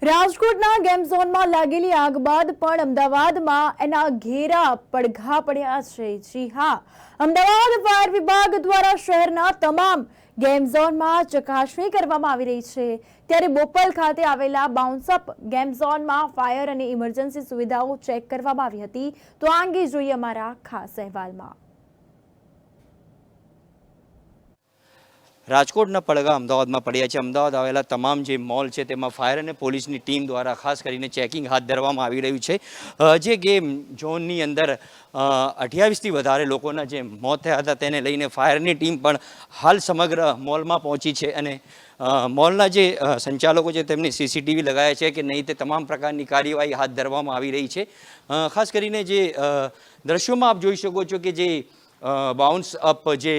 રાજકોટના ગેમ ઝોનમાં લાગેલી આગ બાદ પણ અમદાવાદમાં એના ઘેરા પડઘા પડ્યા છે। જી હા, અમદાવાદ ફાયર વિભાગ દ્વારા શહેરના તમામ ગેમ ઝોનમાં ચકાસણી કરવામાં આવી રહી છે। ત્યારે બોપલ ખાતે આવેલા બાઉન્સઅપ ગેમ ઝોનમાં ફાયર અને ઇમરજન્સી સુવિધાઓ ચેક કરવામાં આવી હતી। તો આ અંગે જોઈએ અમારા ખાસ અહેવાલમાં। રાજકોટના પડઘા અમદાવાદમાં પડ્યા છે। અમદાવાદ આવેલા તમામ જે મોલ છે તેમાં ફાયર અને પોલીસની ટીમ દ્વારા ખાસ કરીને ચેકિંગ હાથ ધરવામાં આવી રહ્યું છે। જે ગેમ ઝોનની અંદર 28થી વધારે લોકોના જે મોત થયા હતા તેને લઈને ફાયરની ટીમ પણ હાલ સમગ્ર મોલમાં પહોંચી છે અને મોલના જે સંચાલકો છે તેમને સીસીટીવી લગાવ્યા છે કે નહીં તે તમામ પ્રકારની કાર્યવાહી હાથ ધરવામાં આવી રહી છે। ખાસ કરીને જે દ્રશ્યોમાં આપ જોઈ શકો છો કે જે બાઉન્સ અપ જે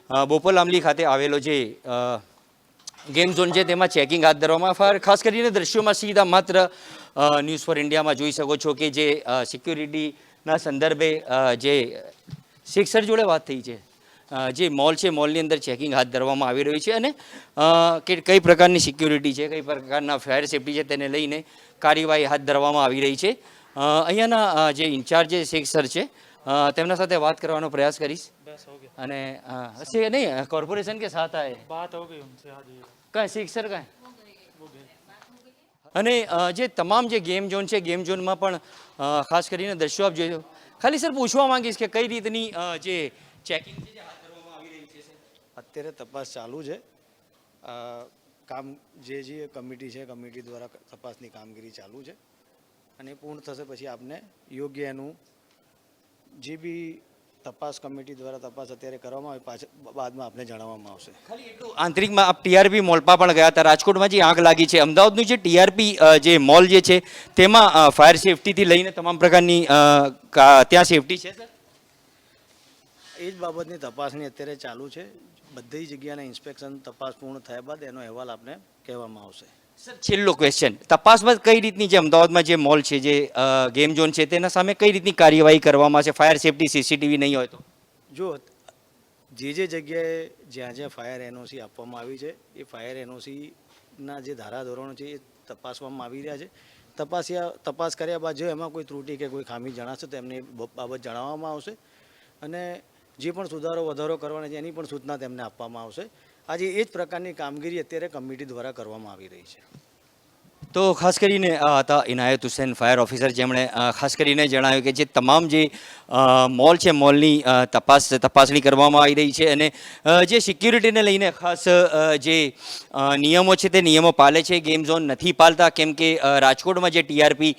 બોપલ આમલી ખાતે આવેલો જે ગેમ ઝોન છે તેમાં ચેકિંગ હાથ ધરવામાં ફાયર ખાસ કરીને દ્રશ્યોમાં સીધા માત્ર ન્યૂઝ ફોર ઇન્ડિયામાં જોઈ શકો છો કે જે સિક્યુરિટીના સંદર્ભે જે શેખ સર જોડે વાત થઈ છે। જે મોલ છે મોલની અંદર ચેકિંગ હાથ ધરવામાં આવી રહ્યું છે અને કઈ પ્રકારની સિક્યુરિટી છે, કઈ પ્રકારના ફાયર સેફટી છે તેને લઈને કાર્યવાહી હાથ ધરવામાં આવી રહી છે। અહીંયાના જે ઇન્ચાર્જ શેખ સર છે તેમના સાથે વાત કરવાનો પ્રયાસ કરીશ। અને नहीं कॉर्पोरेशन के साथ आए बात हो गई उनसे आज कहाँ શેખ સર કहाँ અને જે તમામ જે ગેમ ઝોન છે ગેમ ઝોનમાં પણ ખાસ કરીને દ્રશ્યો આપ જોઈ ખાલી સર પૂછવા માંગીશ કે કઈ રીતની જે ચેકિંગ છે હાથ ધરવામાં આવી રહી છે। અત્યારે તપાસ ચાલુ છે। કામ જે કમિટી છે કમિટી દ્વારા તપાસની કામગીરી ચાલુ છે અને પૂર્ણ થશે પછી આપને યોગ્ય એનું જે બી તપાસ કમિટી દ્વારા તપાસ અત્યારે કરવામાં આવે પાછળ બાદમાં આપને જણાવવામાં આવશે। ખાલી એટલું આંતરિકમાં આપ ટીઆરપી મોલમાં પણ ગયા હતા। રાજકોટમાં જે આગ લાગી છે અમદાવાદનું જે ટીઆરપી જે મોલ જે છે તેમાં ફાયર સેફટીથી લઈને તમામ પ્રકારની ત્યાં સેફટી છે સર? એ જ બાબતની તપાસની અત્યારે ચાલુ છે। બધી જગ્યાના ઇન્સ્પેક્શન તપાસ પૂર્ણ થયા બાદ એનો અહેવાલ આપને કહેવામાં આવશે। સર છેલ્લો ક્વેશ્ચન, તપાસમાં કઈ રીતની જે અમદાવાદમાં જે મોલ છે જે ગેમ ઝોન છે તેના સામે કઈ રીતની કાર્યવાહી કરવામાં છે ફાયર સેફટી સીસીટીવી નહીં હોય તો? જો જે જગ્યાએ જ્યાં ફાયર એનઓસી આપવામાં આવી છે એ ફાયર એનઓસીના જે ધારાધોરણો છે એ તપાસવામાં આવી રહ્યા છે। તપાસ કર્યા બાદ જો એમાં કોઈ ત્રુટિ કે કોઈ ખામી જણાશે તો એમને બાબત જણાવવામાં આવશે અને જે પણ સુધારો વધારો કરવાનો છે એની પણ સૂચના તેમને આપવામાં આવશે। આજે એ જ પ્રકારની કામગીરી અત્યારે કમિટી દ્વારા કરવામાં આવી રહી છે। તો ખાસ કરીને આ હતા ઇનાયત હુસૈન ફાયર ઓફિસર જેમણે ખાસ કરીને જણાવ્યું કે જે તમામ જે મોલ છે મોલની તપાસણી કરવામાં આવી રહી છે અને જે સિક્યુરિટીને લઈને ખાસ જે નિયમો છે તે નિયમો પાલે છે। ગેમ ઝોન નથી પાલતા કેમ કે રાજકોટમાં જે TRP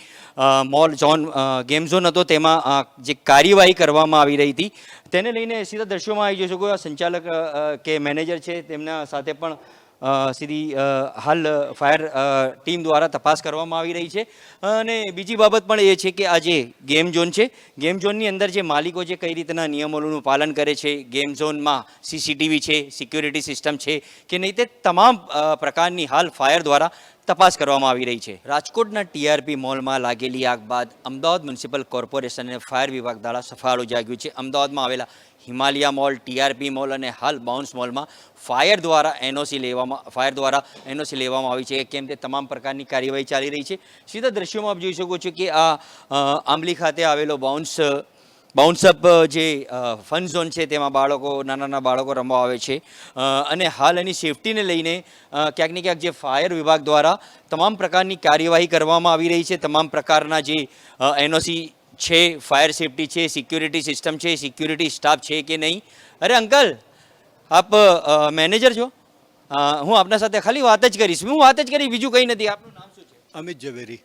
mall zone game zone હતો તેમાં જે કાર્યવાહી કરવામાં આવી રહી હતી તેને લઈને સીધા દ્રશ્યોમાં આવી જશો કોઈ સંચાલક કે મેનેજર છે તેમના સાથે પણ સીધી હાલ ફાયર ટીમ દ્વારા તપાસ કરવામાં આવી રહી છે। અને બીજી બાબત પણ એ છે કે આ જે ગેમ ઝોન છે ગેમ ઝોનની અંદર જે માલિકો જે કઈ રીતના નિયમોનું પાલન કરે છે, ગેમ ઝોનમાં સીસીટીવી છે, સિક્યુરિટી સિસ્ટમ છે કે નહીં તે તમામ પ્રકારની હાલ ફાયર દ્વારા તપાસ કરવામાં આવી રહી છે। રાજકોટના ટીઆરપી મોલમાં લાગેલી આગ બાદ અમદાવાદ મ્યુનિસિપલ કોર્પોરેશન અને ફાયર વિભાગ દ્વારા સફાળું જાગ્યું છે। અમદાવાદમાં આવેલા હિમાલયા મોલ, ટીઆરપી મોલ અને હાલ બાઉન્સ મોલમાં ફાયર દ્વારા એનઓસી લેવામાં આવી છે કેમ તે તમામ પ્રકારની કાર્યવાહી ચાલી રહી છે। સીધા દ્રશ્યોમાં આપ જોઈ શકો છો કે આ આંબલી ખાતે આવેલો બાઉન્સઅપ જે ફન ઝોન છે તેમાં નાના બાળકો રમવા આવે છે અને હાલ એની સેફટીને લઈને ક્યાંક ને ક્યાંક જે ફાયર વિભાગ દ્વારા તમામ પ્રકારની કાર્યવાહી કરવામાં આવી રહી છે। તમામ પ્રકારના જે એનઓસી છે, ફાયર સેફટી છે, સિક્યુરિટી સિસ્ટમ છે, સિક્યુરિટી સ્ટાફ છે કે નહીં? અરે અંકલ આપ મેનેજર છો? હું આપના સાથે ખાલી વાત જ કરીશ, બીજું કંઈ નથી। આપનું નામ શું છે? અમિત ઝવેરી।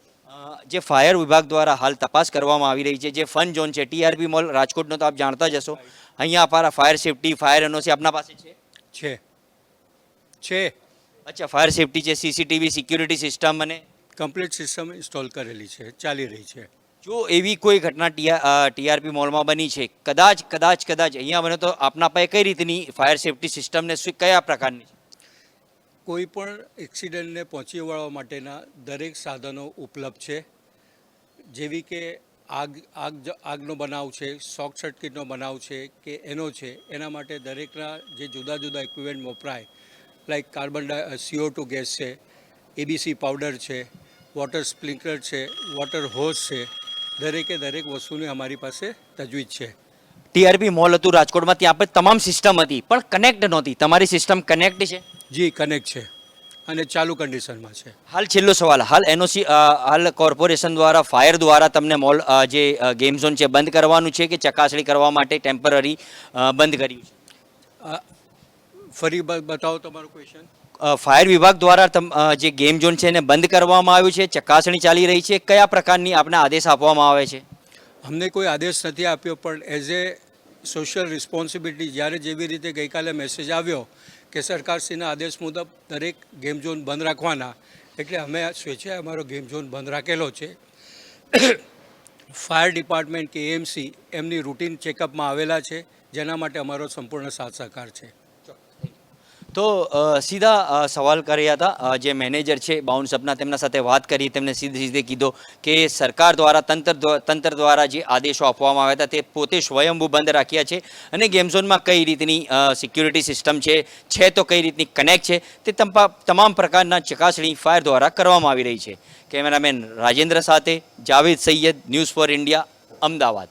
જે ફાયર વિભાગ દ્વારા હાલ તપાસ કરવામાં આવી રહી છે જે ફન ઝોન છે ટીઆરપી મોલ રાજકોટનો તો આપ જાણતા જ હશો, અહીંયા અમારા ફાયર સેફટી ફાયર એનઓસી આપના પાસે છે? અચ્છા, ફાયર સેફટી છે, સીસીટીવી, સિક્યુરિટી સિસ્ટમ અને કમ્પ્લીટ સિસ્ટમ ઇન્સ્ટોલ કરેલી છે, ચાલી રહી છે। જો એવી કોઈ ઘટના ટીઆરપી મોલમાં બની છે કદાચ અહીંયા બને તો આપના પાસે કઈ રીતની ફાયર સેફટી સિસ્ટમને કયા પ્રકારની છે? કોઈ પણ એક્સિડન્ટને પહોંચી વળવા માટેના દરેક સાધનો ઉપલબ્ધ છે। જેવી કે આગનો બનાવ છે, શોર્ટ સર્કિટનો બનાવ છે કે એનો છે એના માટે દરેકના જે જુદા જુદા ઇક્વિપમેન્ટ વપરાય લાઈક CO2 ગેસ છે, એબીસી પાવડર છે, વોટર સ્પ્રિંકલર છે, વોટર હોઝ છે, દરેકે દરેક વસ્તુની અમારી પાસે તજવીજ છે. ટીઆરપી મોલ હતું રાજકોટમાં, ત્યાં પર તમામ સિસ્ટમ હતી પણ કનેક્ટ નહોતી. તમારી સિસ્ટમ કનેક્ટ છે? જી કનેક્ટ છે અને ચાલુ કન્ડિશનમાં છે. હાલ છેલ્લો સવાલ, હાલ એનઓસી હાલ કોર્પોરેશન દ્વારા ફાયર દ્વારા તમને મોલ જે ગેમ ઝોન છે બંધ કરવાનું છે કે ચકાસણી કરવા માટે ટેમ્પરરી બંધ કર્યું છે? ફરી બતાવો તમારો ક્વેશ્ચન. ફાયર વિભાગ દ્વારા જે ગેમ ઝોન છે એને બંધ કરવામાં આવ્યું છે, ચકાસણી ચાલી રહી છે, કયા પ્રકારની આપને આદેશ આપવામાં આવે છે? અમને કોઈ આદેશ નથી આપ્યો, પણ એઝ એ સોશિયલ રિસ્પોન્સિબિલિટી જ્યારે જેવી રીતે ગઈકાલે મેસેજ આવ્યો કે સરકારશ્રીના આદેશ મુજબ દરેક ગેમ ઝોન બંધ રાખવાના, એટલે અમે સ્વેચ્છાએ અમારો ગેમ ઝોન બંધ રાખેલો છે. ફાયર ડિપાર્ટમેન્ટ કે એએમસી એમની રૂટીન ચેકઅપમાં આવેલા છે, જેના માટે અમારો સંપૂર્ણ સાથ સહકાર છે. તો સીધા સવાલ કર્યા હતા જે મેનેજર છે બાઉન્સઅપના, તેમના સાથે વાત કરી, તેમને સીધે કીધો કે સરકાર દ્વારા તંત્ર દ્વારા જે આદેશો આપવામાં આવ્યા હતા તે પોતે સ્વયંભૂ બંધ રાખ્યા છે અને ગેમ ઝોનમાં કઈ રીતની સિક્યુરિટી સિસ્ટમ છે તો કઈ રીતની કનેક્ટ છે તે તમામ પ્રકારના ચકાસણી ફાયર દ્વારા કરવામાં આવી રહી છે. કેમેરામેન રાજેન્દ્ર સાથે Javed Sayed, news for India, Ahmedabad.